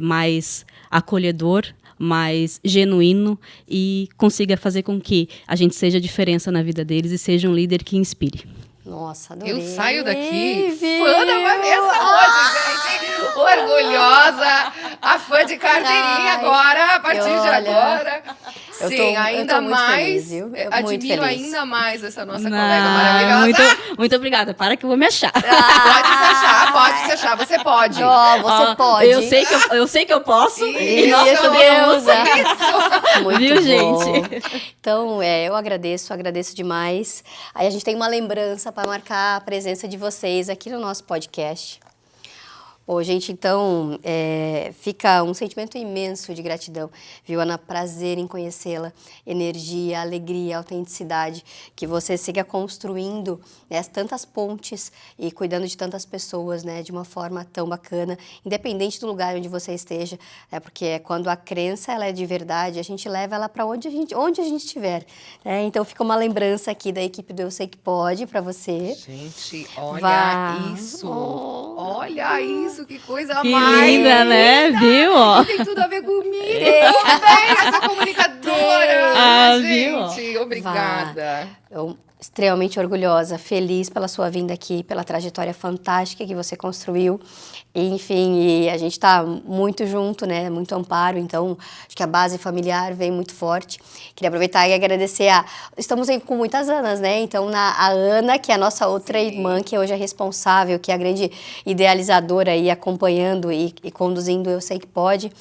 Speaker 2: mais acolhedor, mais genuíno e consiga fazer com que a gente seja a diferença na vida deles e seja um líder que inspire.
Speaker 1: Nossa, adorei.
Speaker 3: Eu saio daqui fã da Vanessa hoje, gente. Orgulhosa, a fã de carteirinha agora, a partir de agora.
Speaker 1: Eu
Speaker 3: Sim,
Speaker 1: tô
Speaker 3: ainda
Speaker 1: muito
Speaker 3: mais,
Speaker 1: feliz, viu? Eu muito
Speaker 3: admiro
Speaker 1: feliz.
Speaker 3: ainda mais essa nossa
Speaker 2: Não,
Speaker 3: colega maravilhosa.
Speaker 2: muito obrigada. Para que eu vou me achar.
Speaker 3: Pode se achar, você pode.
Speaker 1: Ó, você
Speaker 2: Ó,
Speaker 1: pode.
Speaker 2: Eu sei que eu posso. E
Speaker 3: Isso,
Speaker 2: nós podemos.
Speaker 3: isso.
Speaker 1: Muito
Speaker 2: Viu,
Speaker 1: bom.
Speaker 2: gente?
Speaker 1: Então, eu agradeço demais. Aí a gente tem uma lembrança para marcar a presença de vocês aqui no nosso podcast. Bom, gente, então, fica um sentimento imenso de gratidão, viu, Ana? Prazer em conhecê-la, energia, alegria, autenticidade, que você siga construindo, né, tantas pontes e cuidando de tantas pessoas, né, de uma forma tão bacana, independente do lugar onde você esteja, porque quando a crença ela é de verdade, a gente leva ela para onde a gente estiver, né? Então, fica uma lembrança aqui da equipe do Eu Sei Que Pode para você.
Speaker 3: Gente, olha
Speaker 1: Vá.
Speaker 3: isso. Olha isso, que coisa
Speaker 2: Que
Speaker 3: mais
Speaker 2: linda, né? Viu? Ó.
Speaker 3: Tem tudo a ver comigo também, essa comunicadora.
Speaker 2: Ah, viu?
Speaker 3: Gente, obrigada.
Speaker 1: Eu extremamente orgulhosa, feliz pela sua vinda aqui, pela trajetória fantástica que você construiu. Enfim, e a gente está muito junto, né? Muito amparo, então acho que a base familiar vem muito forte. Queria aproveitar e agradecer estamos aí com muitas Anas, né? Então, a Ana, que é a nossa outra irmã, que hoje é responsável, que é a grande idealizadora aí, acompanhando e conduzindo Eu Sei Que Pode,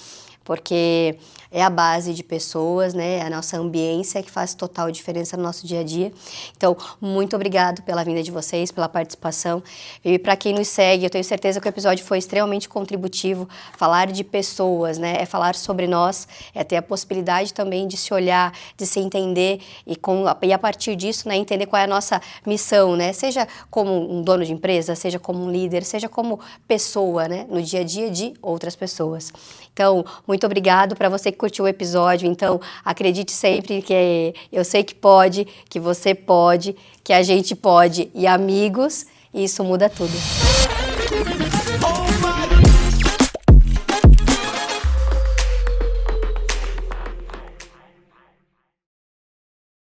Speaker 1: porque é a base de pessoas, né? A nossa ambiência que faz total diferença no nosso dia a dia. Então, muito obrigado pela vinda de vocês, pela participação. E para quem nos segue, eu tenho certeza que o episódio foi extremamente contributivo. Falar de pessoas, né? É falar sobre nós, é ter a possibilidade também de se olhar, de se entender e a partir disso, né, entender qual é a nossa missão, né? Seja como um dono de empresa, seja como um líder, seja como pessoa, né? No dia a dia de outras pessoas. Então, muito obrigado para você que curtiu o episódio. Então, acredite sempre que eu sei que pode, que você pode, que a gente pode. E amigos, isso muda tudo.